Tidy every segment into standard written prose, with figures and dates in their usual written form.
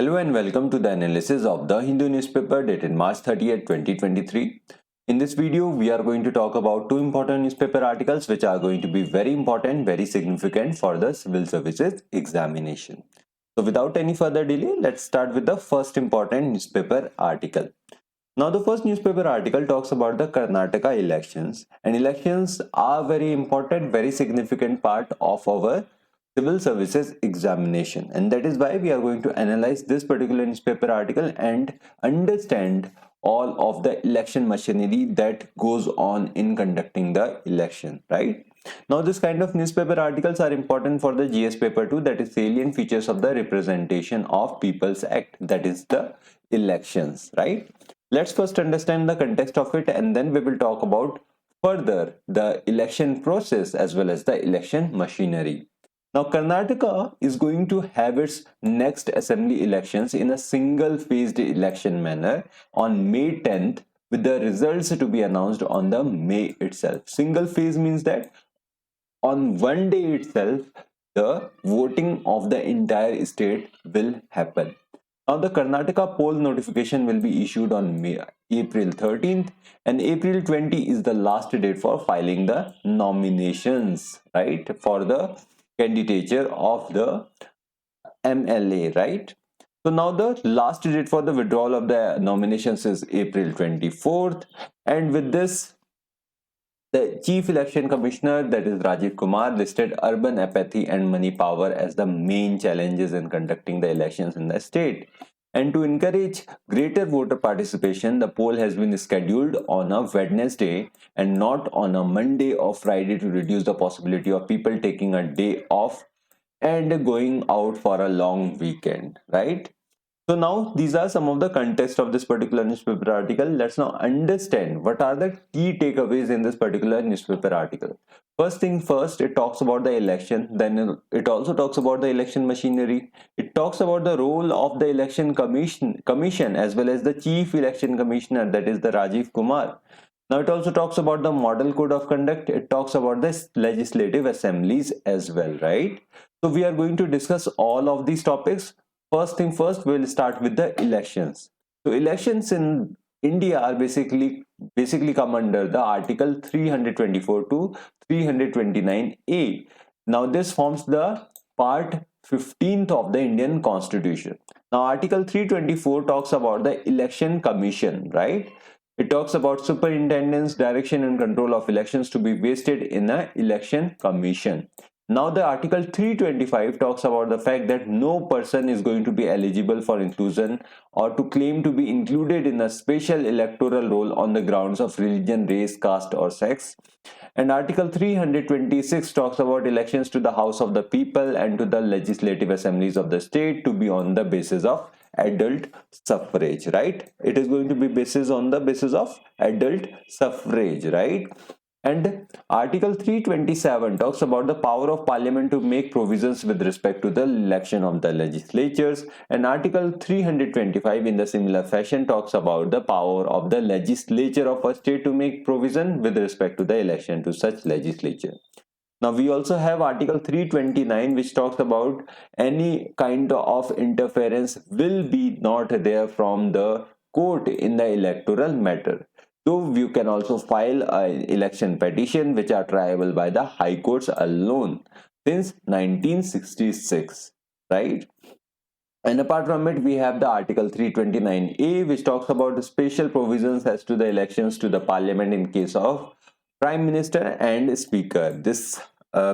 Hello and welcome to the analysis of the Hindu newspaper dated March 30th, 2023. In this video, we are going to talk about two important newspaper articles which are going to be very important, very significant for the civil services examination. So without any further delay, let's start with the first important newspaper article. Now the first newspaper article talks about the Karnataka elections, and elections are very important, very significant part of our civil services examination, and that is why we are going to analyze this particular newspaper article and understand all of the election machinery that goes on in conducting the election, right? Now this kind of newspaper articles are important for the GS paper 2, that is salient features of the representation of people's act, that is the elections, right? Let's first understand the context of it, and then we will talk about further the election process as well as the election machinery. Now, Karnataka is going to have its next assembly elections in a single-phased election manner on May 10th, with the results to be announced on the May itself. Single phase means that on one day itself, the voting of the entire state will happen. Now, the Karnataka poll notification will be issued on April 13th, and April 20 is the last date for filing the nominations, right, for the candidature of the MLA, right? So now the last date for the withdrawal of the nominations is April 24th, and with this, the Chief Election Commissioner, that is Rajiv Kumar, listed urban apathy and money power as the main challenges in conducting the elections in the state. And to encourage greater voter participation, the poll has been scheduled on a Wednesday and not on a Monday or Friday to reduce the possibility of people taking a day off and going out for a long weekend, right? So now these are some of the context of this particular newspaper article. Let's now understand what are the key takeaways in this particular newspaper article. First thing first, it talks about the election. Then it also talks about the election machinery. It talks about the role of the election commission as well as the chief election commissioner, that is the Rajiv Kumar. Now it also talks about the model code of conduct. It talks about the legislative assemblies as well, right? So we are going to discuss all of these topics. First thing first, we'll start with the elections. So elections in India are basically come under the Article 324 to 329A. Now this forms the part 15th of the Indian Constitution. Now Article 324 talks about the election commission, right? It talks about superintendence, direction and control of elections to be vested in an election commission. Now the Article 325 talks about the fact that no person is going to be eligible for inclusion or to claim to be included in a special electoral roll on the grounds of religion, race, caste or sex. And Article 326 talks about elections to the House of the People and to the legislative assemblies of the state to be on the basis of adult suffrage, right? It is going to be on the basis of adult suffrage, right? And Article 327 talks about the power of Parliament to make provisions with respect to the election of the legislatures. And Article 325 in the similar fashion talks about the power of the legislature of a state to make provision with respect to the election to such legislature. Now we also have Article 329, which talks about any kind of interference will be not there from the court in the electoral matter. So you can also file an election petition which are triable by the high courts alone since 1966, right? And apart from it, we have the Article 329A, which talks about the special provisions as to the elections to the parliament in case of Prime Minister and Speaker. This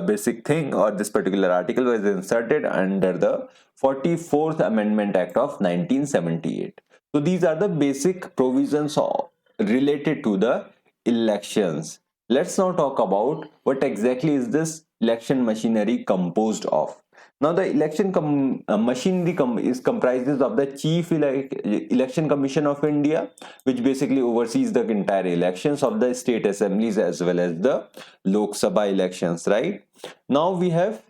basic thing or this particular article was inserted under the 44th Amendment Act of 1978. So these are the basic provisions related to the elections. Let's now talk about what exactly is this election machinery composed of. Now the election machinery is comprises of the Chief Election Commission of India, which basically oversees the entire elections of the state assemblies as well as the Lok Sabha elections, right? Now we have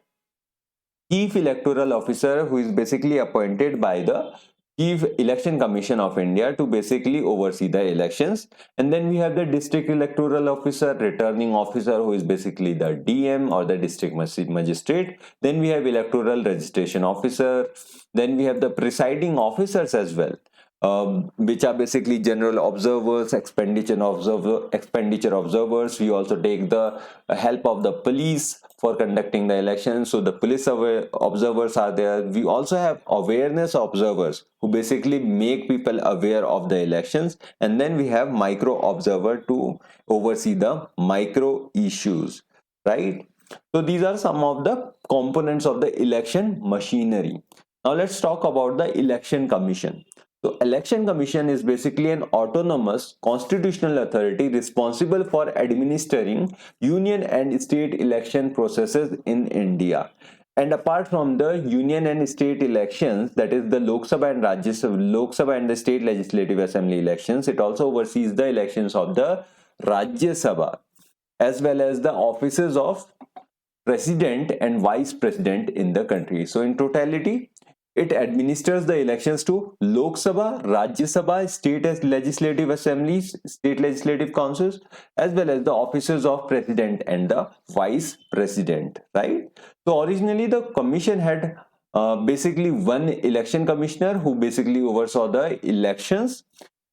Chief Electoral Officer, who is basically appointed by the Chief Election Commission of India to basically oversee the elections. And then we have the District Electoral Officer, Returning Officer, who is basically the DM or the District Magistrate. Then we have Electoral Registration Officer. Then we have the Presiding Officers as well, which are basically general observers, expenditure observers. We also take the help of the police for conducting the elections. So the police observers are there. We also have awareness observers who basically make people aware of the elections. And then we have micro observer to oversee the micro issues, right? So these are some of the components of the election machinery. Now let's talk about the election commission. So election commission is basically an autonomous constitutional authority responsible for administering union and state election processes in India. And apart from the union and state elections, that is the Lok Sabha and Lok Sabha and the state legislative assembly elections, it also oversees the elections of the Rajya Sabha as well as the offices of president and vice president in the country. So in totality, it administers the elections to Lok Sabha, Rajya Sabha, state legislative assemblies, state legislative councils, as well as the offices of president and the vice president, right? So originally the commission had basically one election commissioner who basically oversaw the elections.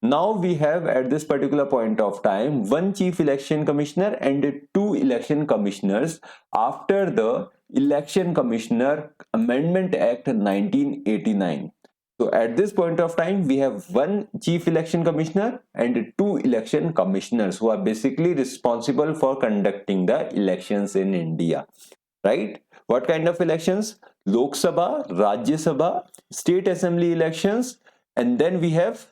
Now we have at this particular point of time one chief election commissioner and two election commissioners after the Election Commissioner Amendment Act 1989. So at this point of time we have one chief election commissioner and two election commissioners who are basically responsible for conducting the elections in India, right? What kind of elections? Lok Sabha, Rajya Sabha, state assembly elections, and then we have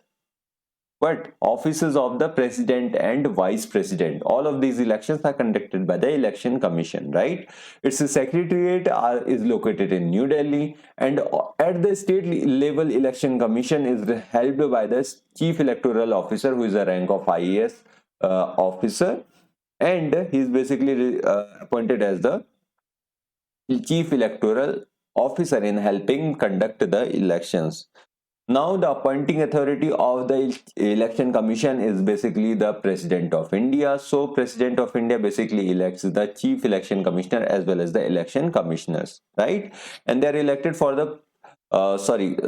but offices of the president and vice president. All of these elections are conducted by the election commission, right? Its secretariat is located in New Delhi, and at the state level election commission is held by the chief electoral officer, who is a rank of IAS officer, and he is basically appointed as the chief electoral officer in helping conduct the elections. Now the appointing authority of the election commission is basically the president of India. So president of India basically elects the chief election commissioner as well as the election commissioners, right? And they are elected for the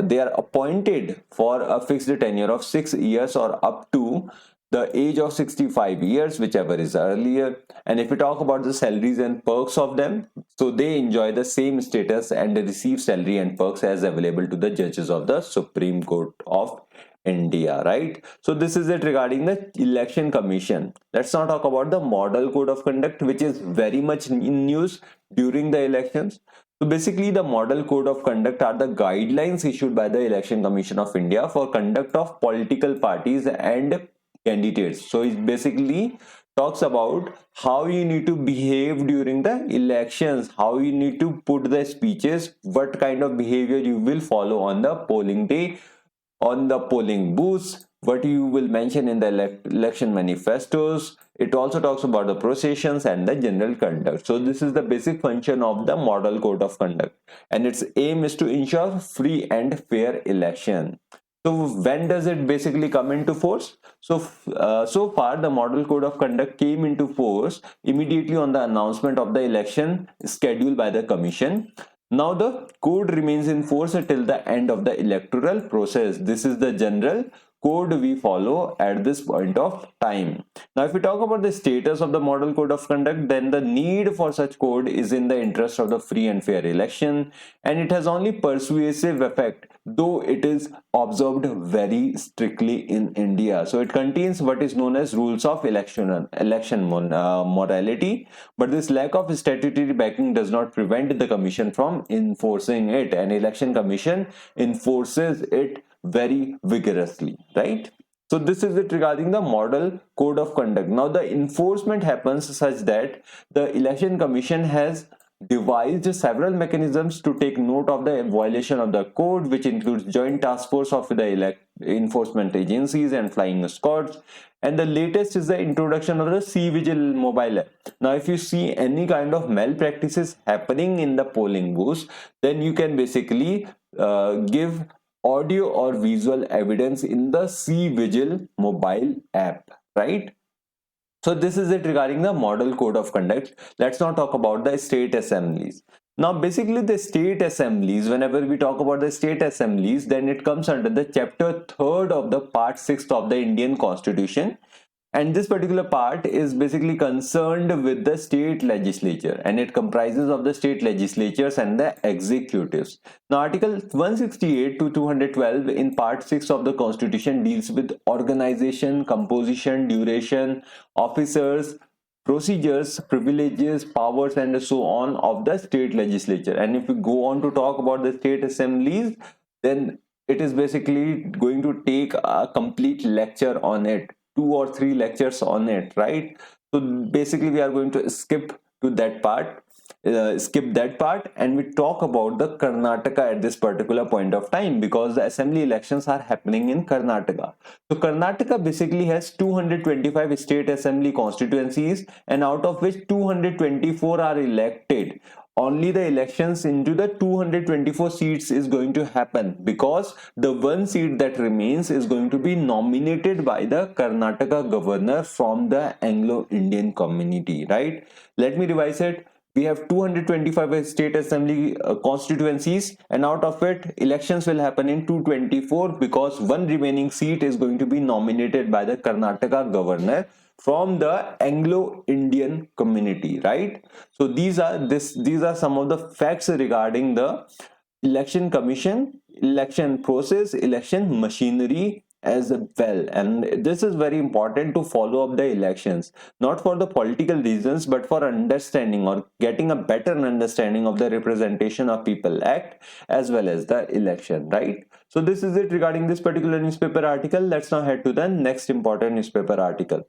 they are appointed for a fixed tenure of 6 years or up to the age of 65 years, whichever is earlier. And if we talk about the salaries and perks of them, so they enjoy the same status and they receive salary and perks as available to the judges of the Supreme Court of India, right? So this is it regarding the election commission. Let's now talk about the model code of conduct, which is very much in news during the elections. So basically the model code of conduct are the guidelines issued by the Election Commission of India for conduct of political parties and candidates. So it basically talks about how you need to behave during the elections, how you need to put the speeches, what kind of behavior you will follow on the polling day, on the polling booths, what you will mention in the election manifestos. It also talks about the processions and the general conduct. So this is the basic function of the model code of conduct, and its aim is to ensure free and fair election. So when does it basically come into force? So far the model code of conduct came into force immediately on the announcement of the election schedule by the commission. Now the code remains in force till the end of the electoral process. This is the general code we follow at this point of time. Now if we talk about the status of the model code of conduct, then the need for such code is in the interest of the free and fair election, and it has only persuasive effect, though it is observed very strictly in India. So it contains what is known as rules of election morality, but this lack of statutory backing does not prevent the commission from enforcing it, and election commission enforces it very vigorously, right? So this is it regarding the model code of conduct. Now the enforcement happens such that the election commission has devised several mechanisms to take note of the violation of the code, which includes joint task force of the enforcement agencies and flying squads. And the latest is the introduction of the C-Vigil mobile app. Now if you see any kind of malpractices happening in the polling booths, then you can basically give audio or visual evidence in the C-Vigil mobile app, right? So this is it regarding the model code of conduct. Let's now talk about the state assemblies. Now basically the state assemblies, whenever we talk about the state assemblies, then it comes under the chapter 3rd of the part 6th of the Indian Constitution. And this particular part is basically concerned with the state legislature, and it comprises of the state legislatures and the executives. Now article 168 to 212 in part 6 of the constitution deals with organization, composition, duration, officers, procedures, privileges, powers, and so on of the state legislature. And if we go on to talk about the state assemblies, then it is basically going to take a complete lecture on it, 2 or 3 lectures on it, right? So basically we are going to skip that part, and we talk about the Karnataka at this particular point of time, because the assembly elections are happening in Karnataka. So Karnataka basically has 225 state assembly constituencies, and out of which 224 are elected. Only the elections into the 224 seats is going to happen, because the one seat that remains is going to be nominated by the Karnataka governor from the Anglo-Indian community, right? Let me revise it. We have 225 state assembly constituencies, and out of it elections will happen in 224, because one remaining seat is going to be nominated by the Karnataka governor from the Anglo-Indian community, right? So these are some of the facts regarding the election commission, election process, election machinery as well. And this is very important to follow up the elections, not for the political reasons, but for understanding or getting a better understanding of the Representation of People Act as well as the election, right? So this is it regarding this particular newspaper article. Let's now head to the next important newspaper article.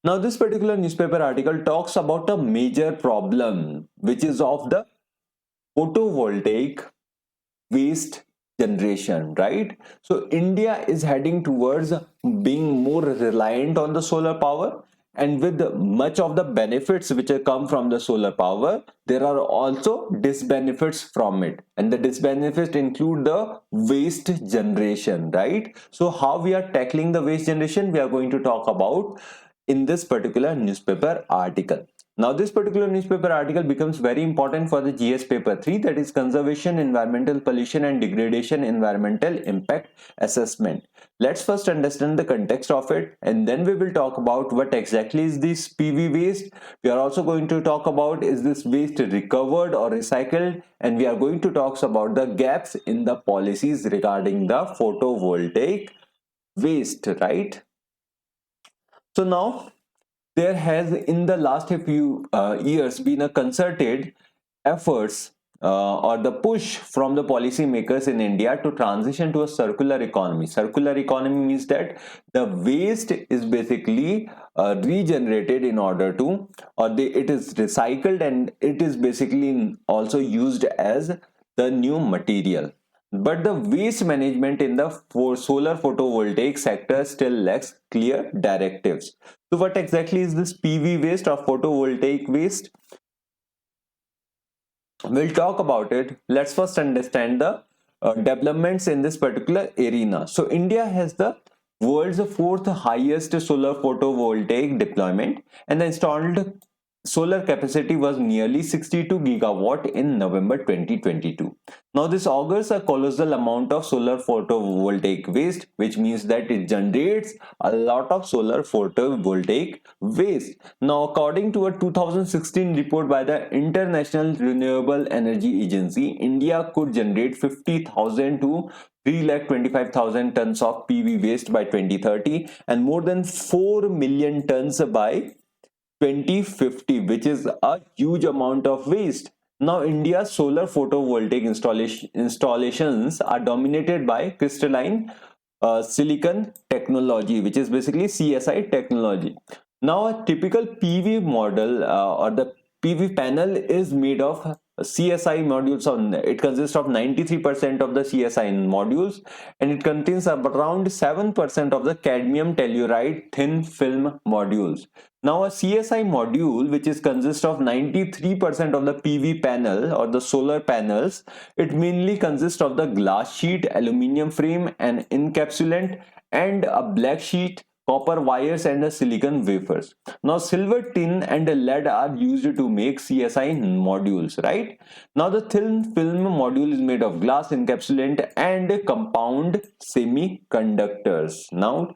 Now this particular newspaper article talks about a major problem, which is of the photovoltaic waste generation, right? So India is heading towards being more reliant on the solar power, and with much of the benefits which come from the solar power, there are also disbenefits from it, and the disbenefits include the waste generation, right? So how we are tackling the waste generation, we are going to talk about in this particular newspaper article. Now this particular newspaper article becomes very important for the GS paper 3, that is conservation, environmental pollution and degradation, environmental impact assessment. Let's first understand the context of it, and then we will talk about what exactly is this PV waste. We are also going to talk about, is this waste recovered or recycled, and we are going to talk about the gaps in the policies regarding the photovoltaic waste, right? So now there has in the last few years been a concerted efforts or the push from the policymakers in India to transition to a circular economy. Circular economy means that the waste is basically regenerated in order to, it is recycled, and it is basically also used as the new material. But the waste management in the solar photovoltaic sector still lacks clear directives. So what exactly is this PV waste or photovoltaic waste? We'll talk about it. Let's first understand the developments in this particular arena. So India has the world's fourth highest solar photovoltaic deployment, and the installed solar capacity was nearly 62 gigawatt in November 2022. Now this augurs a colossal amount of solar photovoltaic waste, which means that it generates a lot of solar photovoltaic waste. Now according to a 2016 report by the International Renewable Energy Agency, India could generate 50,000 to 3,25,000 tons of PV waste by 2030 and more than 4 million tons by 2050, which is a huge amount of waste. Now India's solar photovoltaic installations are dominated by crystalline silicon technology, which is basically CSI technology. Now a typical PV model or the PV panel is made of CSI modules on it consists of 93% of the CSI modules, and it contains around 7% of the cadmium telluride thin film modules. Now a CSI module, which is consists of 93% of the PV panel or the solar panels, it mainly consists of the glass sheet, aluminum frame, an encapsulant, and a black sheet, copper wires, and a silicon wafers. Now silver, tin, and lead are used to make CSI modules, right? Now the thin film module is made of glass, encapsulant, and compound semiconductors. Now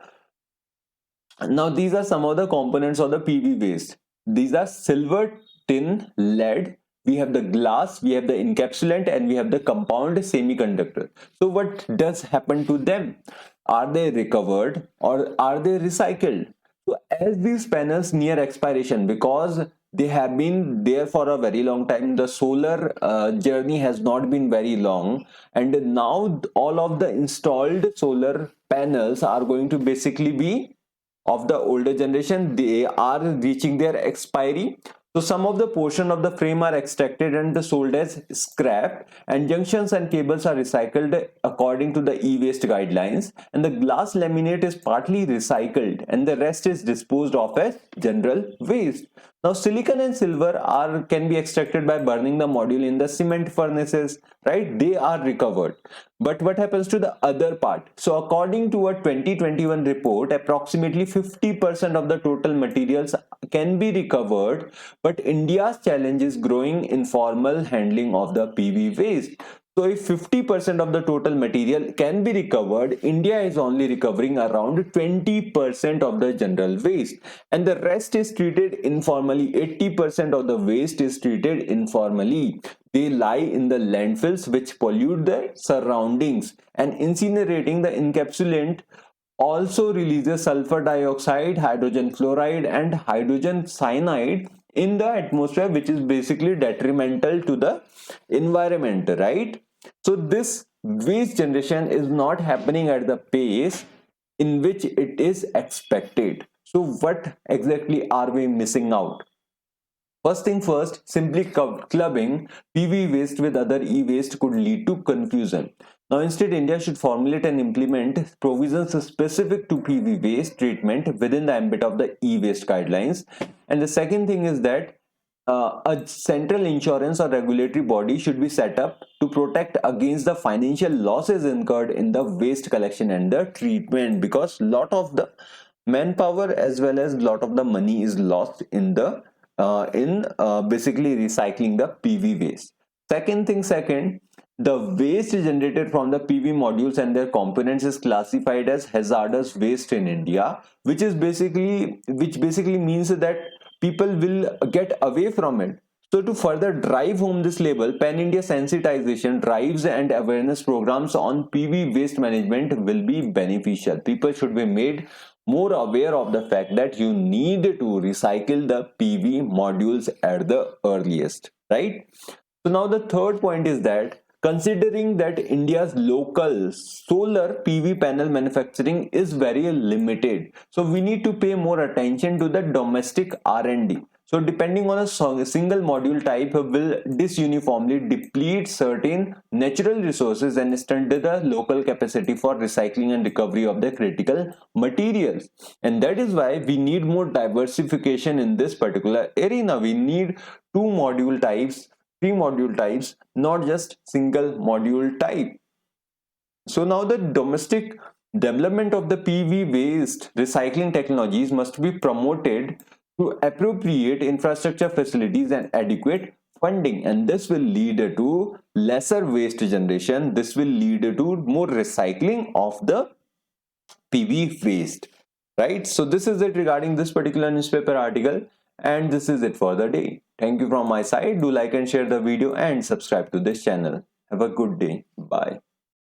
these are some of the components of the PV waste. These are silver, tin, lead, we have the glass, we have the encapsulant, and we have the compound semiconductor. So what does happen to them? Are they recovered or are they recycled? So as these panels near expiration, because they have been there for a very long time, the solar journey has not been very long, and now all of the installed solar panels are going to basically be of the older generation. They are reaching their expiry. So some of the portion of the frame are extracted and sold as scrap, and junctions and cables are recycled according to the e-waste guidelines, and the glass laminate is partly recycled and the rest is disposed of as general waste. Now silicon and silver can be extracted by burning the module in the cement furnaces, right? They are recovered. But what happens to the other part? So according to a 2021 report, approximately 50% of the total materials can be recovered, but India's challenge is growing informal handling of the PV waste. So if 50% of the total material can be recovered, India is only recovering around 20% of the general waste, and the rest is treated informally. 80% of the waste is treated informally. They lie in the landfills which pollute the surroundings, and incinerating the encapsulant also releases sulfur dioxide, hydrogen fluoride, and hydrogen cyanide in the atmosphere, which is basically detrimental to the environment, right? So this waste generation is not happening at the pace in which it is expected. So what exactly are we missing out? First thing first, simply clubbing PV waste with other e-waste could lead to confusion. Now instead, India should formulate and implement provisions specific to PV waste treatment within the ambit of the e-waste guidelines. And the second thing is that a central insurance or regulatory body should be set up to protect against the financial losses incurred in the waste collection and the treatment, because lot of the manpower as well as lot of the money is lost in the basically recycling the PV waste. Second, the waste generated from the PV modules and their components is classified as hazardous waste in India, which basically means that people will get away from it. So to further drive home this label, pan-India sensitization drives and awareness programs on PV waste management will be beneficial. People should be made more aware of the fact that you need to recycle the PV modules at the earliest, right? So now the third point is that considering that India's local solar PV panel manufacturing is very limited, so we need to pay more attention to the domestic R&D. So depending on a single module type will disuniformly deplete certain natural resources and stunt the local capacity for recycling and recovery of the critical materials. And that is why we need more diversification in this particular arena. We need two module types, three module types, not just single module type. So now the domestic development of the PV waste recycling technologies must be promoted through appropriate infrastructure facilities and adequate funding, and this will lead to lesser waste generation. This will lead to more recycling of the PV waste, right? So this is it regarding this particular newspaper article, and this is it for the day. Thank you from my side. Do like and share the video and subscribe to this channel. Have a good day. Bye.